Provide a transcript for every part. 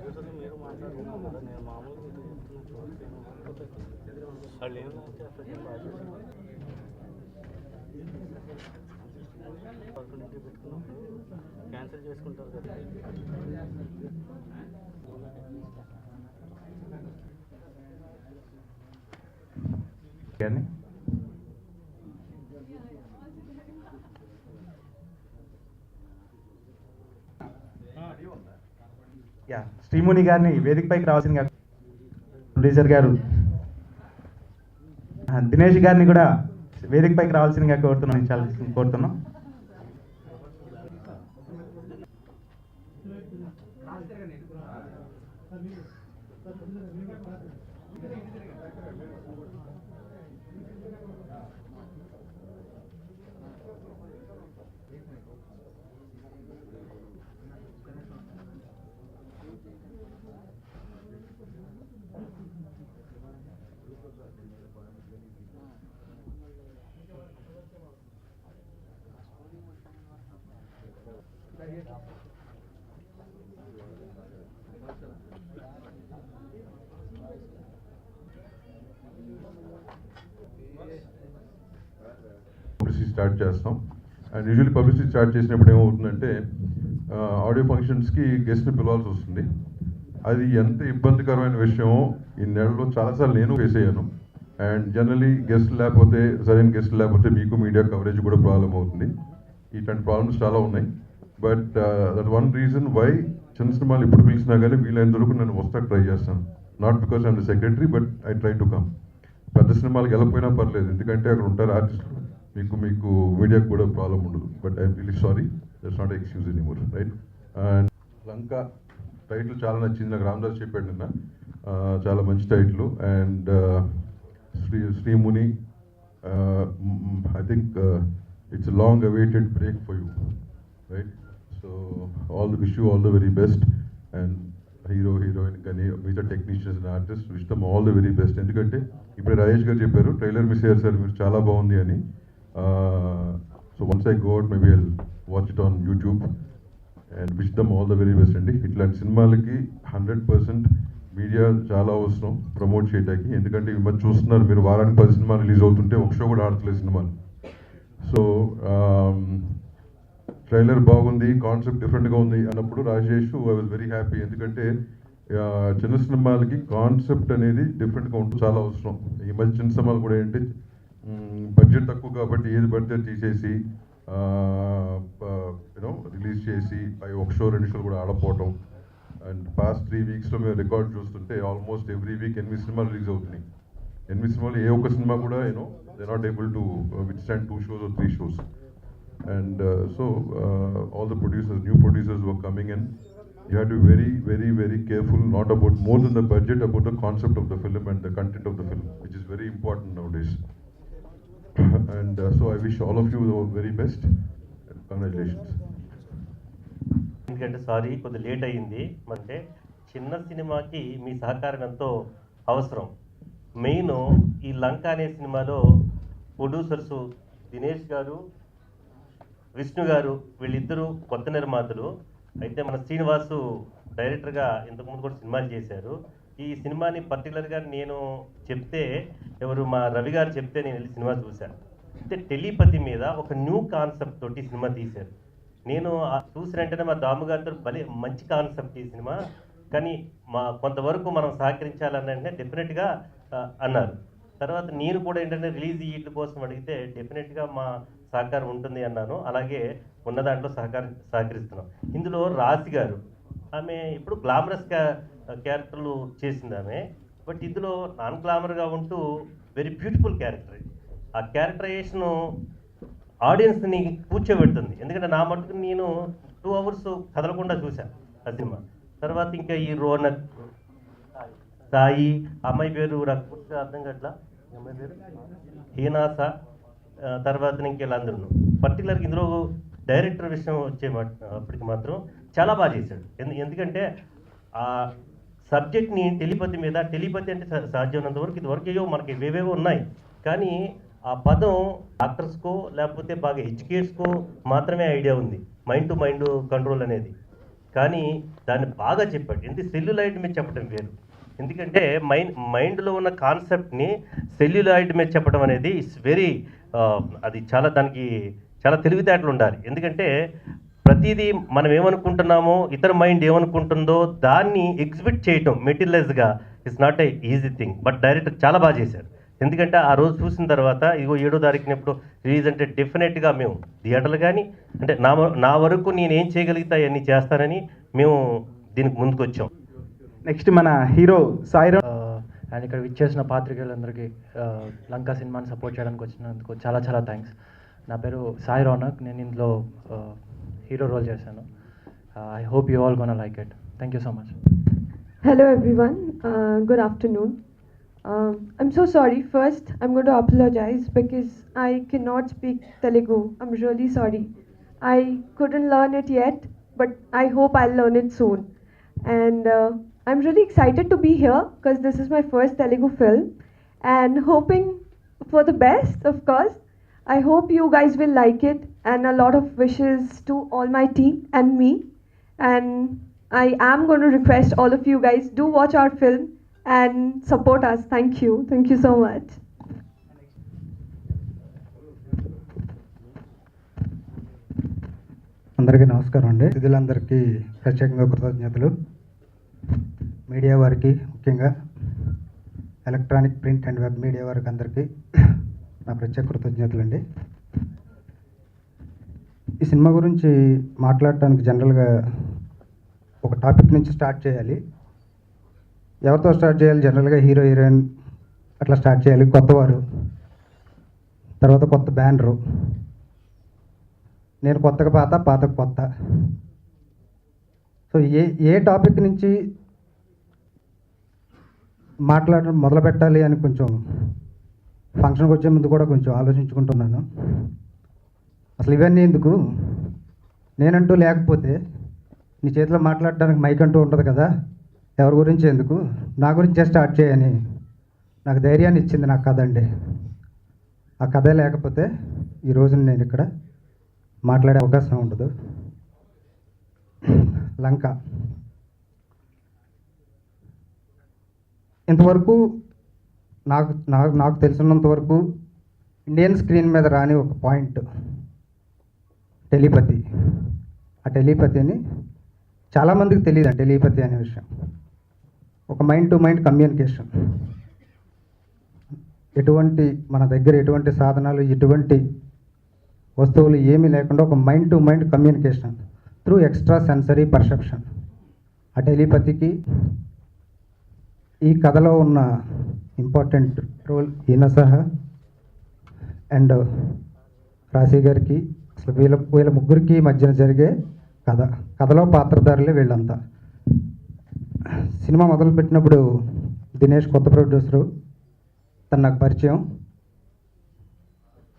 Producer మీరు మాట్లాడుతున్నారు కదా, నేను మామూలుగా ఇది చెప్తున్నా వాళ్ళు ఏం ఆపర్చునిటీ పెట్టుకున్నప్పుడు క్యాన్సిల్ చేసుకుంటారు కదా. శ్రీముని గారిని వేదికపైకి రావాల్సిందిగా ప్రొడ్యూసర్ గారు దినేష్ గారిని కూడా వేదికపైకి రావాల్సిందిగా కోరుతున్నాం. పబ్లిసిటీ స్టార్ట్ చేస్తాం. అండ్ యూజువల్లీ పబ్లిసిటీ స్టార్ట్ చేసినప్పుడు ఏమవుతుందంటే ఆడియో ఫంక్షన్స్కి గెస్ట్ని పిలవాల్సి వస్తుంది. అది ఎంత ఇబ్బందికరమైన విషయమో ఈ నెలలో చాలాసార్లు నేను ఫేస్ అయ్యాను. అండ్ జనరలీ గెస్ట్ లేకపోతే, సరైన గెస్ట్ లేకపోతే మీకు మీడియా కవరేజ్ కూడా ప్రాబ్లం అవుతుంది. ఇట్లాంటి ప్రాబ్లమ్స్ చాలా ఉన్నాయి. But that one reason why చిన్న సినిమాలు ఇప్పుడు పిలిచినా కానీ వీలైనంత వరకు నేను వస్తాకు ట్రై చేస్తాను. Not because I'm the secretary, but I try to come. పెద్ద సినిమాలకు వెళ్ళకపోయినా పర్లేదు, ఎందుకంటే అక్కడ ఉంటారు ఆర్టిస్టులు, మీకు మీడియాకు కూడా ప్రాబ్లం ఉండదు. But I'm really sorry, that's not excuse anymore, right? And Lanka title చాలా నచ్చింది నాకు. రామదాస్ చెప్పాడు నిన్న, చాలా మంచి title. And Srimuni, I think it's long awaited break for you, right? So wish you all the very best. And hero, heroine కానీ మిగతా technicians and artist wish them all the very best. ఎందుకంటే ఇప్పుడు రాజేష్ గారు చెప్పారు ట్రైలర్ మిస్ అయ్యారు sir మీరు, చాలా బాగుంది అని. So once I go out maybe I'll watch it on YouTube and wish them all the very best అండి. ఇట్లాంటి సినిమాలకి 100% మీడియా చాలా అవసరం ప్రమోట్ చేయడానికి. ఎందుకంటే ఈ మధ్య చూస్తున్నారు మీరు, వారానికి 10 సినిమాలు రిలీజ్ అవుతుంటే ఒక షో కూడా ఆడట్లేదు సినిమాలు. సో ట్రైలర్ బాగుంది, కాన్సెప్ట్ డిఫరెంట్గా ఉంది అన్నప్పుడు Rajesh I was very happy. ఎందుకంటే చిన్న సినిమాలకి కాన్సెప్ట్ అనేది డిఫరెంట్గా ఉంటుంది, చాలా అవసరం. ఈ మధ్య చిన్న సినిమాలు కూడా ఏంటి బడ్జెట్ తక్కువ కాబట్టి ఏది పడితే తీసేసి యూనో రిలీజ్ చేసి అవి ఒక షో 2 షోలు కూడా ఆడపోవటం. అండ్ పాస్ట్ 3 వీక్స్లో మేము రికార్డ్ చూస్తుంటే ఆల్మోస్ట్ ఎవ్రీ వీక్ 8 సినిమాలు రిలీజ్ అవుతున్నాయి. 8 సినిమాలు ఏ ఒక్క సినిమా కూడా you know they not able to withstand 2 shows or 3 shows. And so all the producers, new producers were coming in. You have to be very, very, very careful, not about more than the budget, about the concept of the film and the content of the film, which is very important nowadays. And so I wish all of you the very best and congratulations. ఎందుకంటే sorry కొద్దిగా late అయ్యింది. అంటే చిన్న సినిమాకి మీ సహకారం ఎంతో అవసరం. Main ఈ లంక అనే సినిమాలో ప్రొడ్యూసర్స్ దినేష్ గారు, విష్ణు గారు, వీళ్ళిద్దరూ కొత్త నిర్మాతలు. అయితే మన శ్రీనివాసు డైరెక్టర్గా ఇంతకుముందు కూడా సినిమాలు చేశారు. ఈ సినిమాని పర్టికులర్గా నేను చెప్తే, ఎవరు మా రవి గారు చెప్తే నేను వెళ్ళి సినిమా చూశాను. అయితే టెలిపతి మీద ఒక న్యూ కాన్సెప్ట్ తోటి సినిమా తీశారు. నేను చూసిన వెంటనే మా దాము గారితో భలే మంచి కాన్సెప్ట్ ఈ సినిమా, కానీ కొంతవరకు మనం సహకరించాలని డెఫినెట్గా అన్నారు. తర్వాత నేను కూడా ఏంటంటే రిలీజ్ వీటి కోసం అడిగితే డెఫినెట్గా మా సహకారం ఉంటుంది అన్నాను. అలాగే ఉన్న దాంట్లో సహకరిస్తున్నాం. ఇందులో రాశి గారు, ఆమె ఇప్పుడు గ్లామరస్ క్యారెక్టర్లు చేసింది ఆమె. బట్ ఇందులో నాన్ గ్లామర్గా ఉంటూ వెరీ బ్యూటిఫుల్ క్యారెక్టర్. ఆ క్యారెక్టరైజేషను ఆడియన్స్ని కూర్చోబెడుతుంది. ఎందుకంటే నా మటుకు నేను 2 hours కదలకుండా చూశాను ఆ సినిమా. తర్వాత ఇంకా ఈ రోనక్, సాయి, అమ్మాయి పేరు నాకు పూర్తిగా అర్థం కావట్లా, అమ్మాయి పేరు హీనాస, తర్వాత ఇంకెళ్ళందరూ. పర్టికులర్గా ఇందులో డైరెక్టర్ విషయం అప్పటికి మాత్రం చాలా బాగా చేశాడు. ఎందుకంటే ఆ సబ్జెక్ట్ని టెలిపతి అంటే సాధ్యమైనంత వరకు ఇదివరకు మనకి వేవేవో ఉన్నాయి, కానీ ఆ పదం డాక్టర్స్కో లేకపోతే బాగా ఎడ్యుకేట్స్కో మాత్రమే ఐడియా ఉంది, మైండ్ టు మైండ్ కంట్రోల్ అనేది. కానీ దాన్ని బాగా చెప్పాడు. ఎందుకు సెల్యులాయిడ్ మీద చెప్పడం వేరు, ఎందుకంటే మైండ్లో ఉన్న కాన్సెప్ట్ని సెల్యులాయిడ్ మీద చెప్పడం అనేది ఇట్స్ వెరీ అది దానికి చాలా తెలివితేటలు ఉండాలి. ఎందుకంటే ప్రతిదీ మనం ఏమనుకుంటున్నామో ఇతర మైండ్ ఏమనుకుంటుందో దాన్ని ఎగ్జిబిట్ చేయటం మెటీరియలైజ్గా it's not a easy thing. But director చాలా బాగా చేశారు. ఎందుకంటే ఆ రోజు చూసిన తర్వాత ఇగో 7వ తారీఖున ఎప్పుడు రిలీజ్ అంటే డెఫినెట్గా మేము థియేటర్లు కానీ అంటే నా వరకు నేనేం చేయగలిగితే అవన్నీ చేస్తానని మేము దీనికి ముందుకు వచ్చాం. నెక్స్ట్ మన హీరో సాయిరామ్. అండ్ ఇక్కడ విచ్చేసిన పాత్రికేయులందరికీ లంకా సినిమాని సపోర్ట్ చేయడానికి వచ్చినందుకు చాలా చాలా థ్యాంక్స్. నా పేరు సాయి రోనక్, నేను ఇందులో హీరో రోల్ చేశాను. I hope you all gonna like it. Thank you so much. Hello everyone, good afternoon. I'm so sorry. First, I'm going to apologize because I cannot speak Telugu. I'm really sorry. I couldn't learn it yet, but I hope I'll learn it soon. And I'm really excited to be here because this is my first Telugu film and hoping for the best, of course. I hope you guys will like it, and a lot of wishes to all my team and me. And I am going to request all of you guys, do watch our film and support us. Thank you so much. అందరికీ నమస్కారం అండి. ఇదిలందరికీ ప్రత్యేకంగా కృతజ్ఞతలు. Media వారికి, ముఖ్యంగా electronic, print and web media వారికి అందరికీ నా ప్రత్యేక కృతజ్ఞతలు అండి. ఈ సినిమా గురించి మాట్లాడటానికి జనరల్గా ఒక టాపిక్ నుంచి స్టార్ట్ చేయాలి. ఎవరితో స్టార్ట్ చేయాలి? జనరల్గా హీరో హీరోయిన్ అట్లా స్టార్ట్ చేయాలి. కొత్తవారు, తర్వాత కొత్త బ్యానరు. నేను కొత్తగా పాతకు కొత్త. సో ఏ టాపిక్ నుంచి మాట్లాడడం మొదలు పెట్టాలి అని కొంచెం ఫంక్షన్కి వచ్చే ముందు కూడా కొంచెం ఆలోచించుకుంటున్నాను. అసలు ఇవన్నీ ఎందుకు, నేనంటూ లేకపోతే నీ చేతిలో మాట్లాడడానికి మైక్ అంటూ ఉంటుంది కదా, ఎవరి గురించి ఎందుకు, నా గురించే స్టార్ట్ చేయని నాకు ధైర్యాన్ని ఇచ్చింది నా కథ అండి. ఆ కథే లేకపోతే ఈరోజు నేను ఇక్కడ మాట్లాడే అవకాశం ఉండదు. లంక ఇంతవరకు నాకు తెలిసినంత వరకు ఇండియన్ స్క్రీన్ మీద రాని ఒక పాయింట్ టెలిపతి. ఆ టెలిపతిని చాలామందికి తెలియదు. టెలిపతి అనే విషయం ఒక మైండ్ టు మైండ్ కమ్యూనికేషన్. మన దగ్గర ఎటువంటి సాధనాలు, ఎటువంటి వస్తువులు ఏమీ లేకుండా ఒక mind to mind communication through extra sensory perception. ఆ టెలిపతికి ఈ కథలో ఉన్న ఇంపార్టెంట్ రోల్ ఈయన సహా అండ్ రాశి గారికి, అసలు వీళ్ళ ముగ్గురికి మధ్యన జరిగే కథలో పాత్రధారులే వీళ్ళంతా. సినిమా మొదలుపెట్టినప్పుడు దినేష్ కొత్త ప్రొడ్యూసరు, తను నాకు పరిచయం.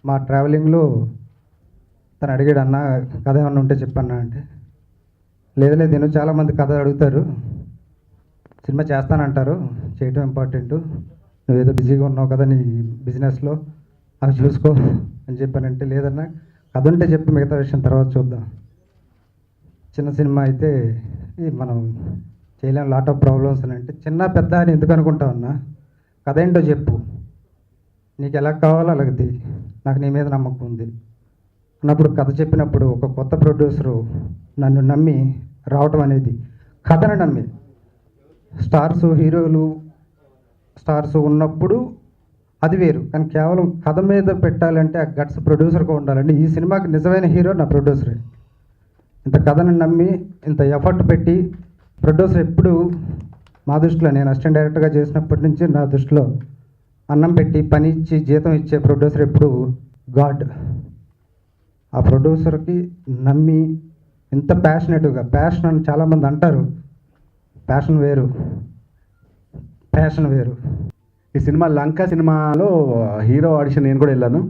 మా ట్రావెలింగ్లో తను అడిగాడు, అన్న కథ ఏమన్నా ఉంటే చెప్పన్నా అంటే, లేదు నేను చాలామంది కథ అడుగుతారు, సినిమా చేస్తానంటారు, చేయటం ఇంపార్టెంట్, నువ్వేదో బిజీగా ఉన్నావు కదా నీ బిజినెస్లో, అవి చూసుకో అని చెప్పానంటే, లేదన్నా కథ ఉంటే చెప్పి మిగతా విషయం తర్వాత చూద్దాం. చిన్న సినిమా అయితే మనం చేయలేం, లాట్ ఆఫ్ ప్రాబ్లమ్స్ అని అంటే, చిన్న పెద్ద అని ఎందుకు అనుకుంటావు అన్న, కథ ఏంటో చెప్పు, నీకు ఎలా కావాలో అలాగది, నాకు నీ మీద నమ్మకం ఉంది అన్నప్పుడు కథ చెప్పినప్పుడు ఒక కొత్త ప్రొడ్యూసరు నన్ను నమ్మి రావటం అనేది, కథను నమ్మి. హీరోలు స్టార్స్ ఉన్నప్పుడు అది వేరు, కానీ కేవలం కథ మీద పెట్టాలంటే ఆ గట్స్ ప్రొడ్యూసర్గా ఉండాలండి. ఈ సినిమాకి నిజమైన హీరో నా ప్రొడ్యూసరే. ఇంత కథను నమ్మి ఇంత ఎఫర్ట్ పెట్టి ప్రొడ్యూసర్ ఎప్పుడు మా దృష్టిలో, నేను అసిస్టెంట్ డైరెక్టర్గా చేసినప్పటి నుంచి నా దృష్టిలో అన్నం పెట్టి పని ఇచ్చి జీతం ఇచ్చే ప్రొడ్యూసర్ ఎప్పుడు గాడ్. ఆ ప్రొడ్యూసర్కి నమ్మి ఇంత ప్యాషనెట్గా, ప్యాషన్ అని చాలామంది అంటారు, ప్యాషన్ వేరు. ఈ సినిమా లంక సినిమాలో హీరో ఆడిషన్ నేను కూడా వెళ్ళాను.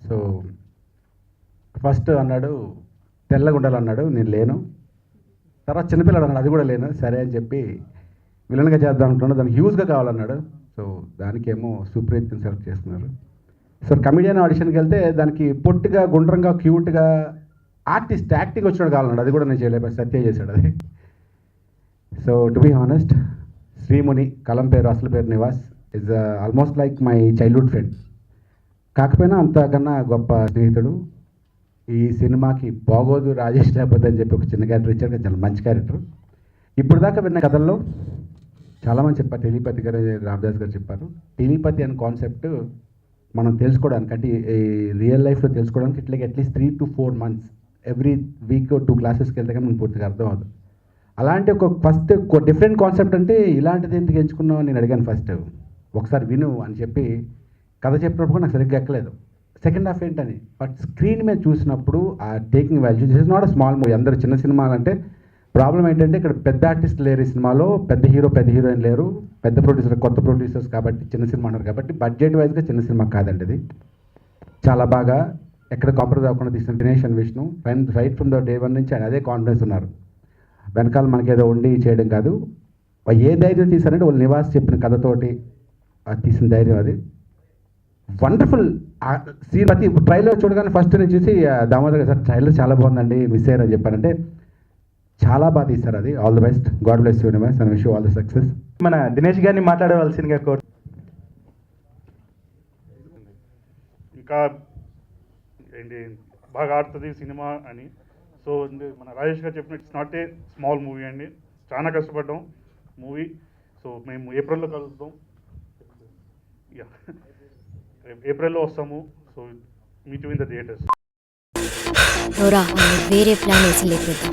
సో ఫస్ట్ అన్నాడు తెల్లగా ఉండాలన్నాడు, నేను లేను. తర్వాత చిన్నపిల్లడు అన్నాడు, అది కూడా లేను. సరే అని చెప్పి విలన్గా చేద్దాం అనుకున్నాడు, దానికి హ్యూజ్గా కావాలన్నాడు. సో దానికేమో సుప్రీత్ని సెలెక్ట్ చేస్తున్నారు. సో కమెడియన్ ఆడిషన్కి వెళ్తే దానికి పొట్టిగా, గుండ్రంగా, క్యూట్గా ఆర్టిస్ట్ యాక్టింగ్ వచ్చినట్టు కావాలన్నాడు, అది కూడా నేను చేయలేకపోతే సత్య చేశాడు అది. సో టు బీ హానెస్ట్, శ్రీముని కలం పేరు అసలు పేరు Nivas is almost like my childhood friend. కాకపోయినా అంతకన్నా గొప్ప స్నేహితుడు. ఈ సినిమాకి బాగోదు రాజేష్ లేకపోతే అని చెప్పి ఒక చిన్న క్యారెక్టర్ ఇచ్చాడు, చాలా మంచి క్యారెక్టర్. ఇప్పుడు దాకా విన్న కథల్లో చాలామంది చెప్పారు, టెలిపతి గారు రామదాస్ గారు చెప్పారు. టెలిపతి అనే కాన్సెప్ట్ మనం తెలుసుకోవడానికి, అంటే ఈ రియల్ లైఫ్లో తెలుసుకోవడానికి ఇట్లా at least 3 to 4 months every week 2 క్లాసెస్కి వెళ్తే కానీ మనం పూర్తిగా అర్థం అవుతుంది. అలాంటి ఒక డిఫరెంట్ కాన్సెప్ట్ అంటే ఇలాంటిది ఎందుకు ఎంచుకున్నావు నేను అడిగాను ఫస్ట్. ఒకసారి విను అని చెప్పి కథ చెప్పినప్పుడు నాకు సరిగ్గా ఎక్కలేదు సెకండ్ హాఫ్ ఏంటని. బట్ స్క్రీన్ మీద చూసినప్పుడు ఆ taking value, this is not a small movie. అందరు చిన్న సినిమాలు అంటే ప్రాబ్లం ఏంటంటే ఇక్కడ పెద్ద ఆర్టిస్ట్ లేరు ఈ సినిమాలో, పెద్ద హీరో పెద్ద హీరోయిన్ లేరు, పెద్ద ప్రొడ్యూసర్ కొత్త ప్రొడ్యూసర్స్ కాబట్టి చిన్న సినిమా అన్నారు కాబట్టి బడ్జెట్ వైజ్గా చిన్న సినిమా కాదండి ఇది. చాలా బాగా ఎక్కడ కాంప్రమైజ్ అవ్వకుండా తీసిన Dinesh and Vishnu right from the day 1 నుంచి ఆయన అదే కాన్ఫిడెన్స్ ఉన్నారు. వెనకాల మనకి ఏదో ఉండి చేయడం కాదు, ఏ ధైర్యం తీశారంటే వాళ్ళు నివాస్ చెప్పిన కథతోటి తీసిన ధైర్యం అది. Wonderful scene. ప్రతి ట్రైలర్ చూడగానే ఫస్ట్ నేను చూసి దామోదర్ సార్ ట్రైలర్ చాలా బాగుందండి మిస్ అయ్యారని చెప్పారంటే చాలా బాగా తీశారు అది. All the best, God bless you Nivas and wish you all the success. మన దినేష్ గారిని మాట్లాడవలసిందిగా కోరు. ఇంకా ఏంటి బాగా ఆడుతుంది సినిమా అని. సో మన రాజేష్ గారు చెప్పినట్టు it's not a small movie అండి, చాలా కష్టపడ్డాం మూవీ. సో మేము ఏప్రిల్లో కలుద్దాం, ఏప్రిల్లో వస్తాము. So meet you in the theatres. వేరే ప్లాన్ వేసి లేకపోతే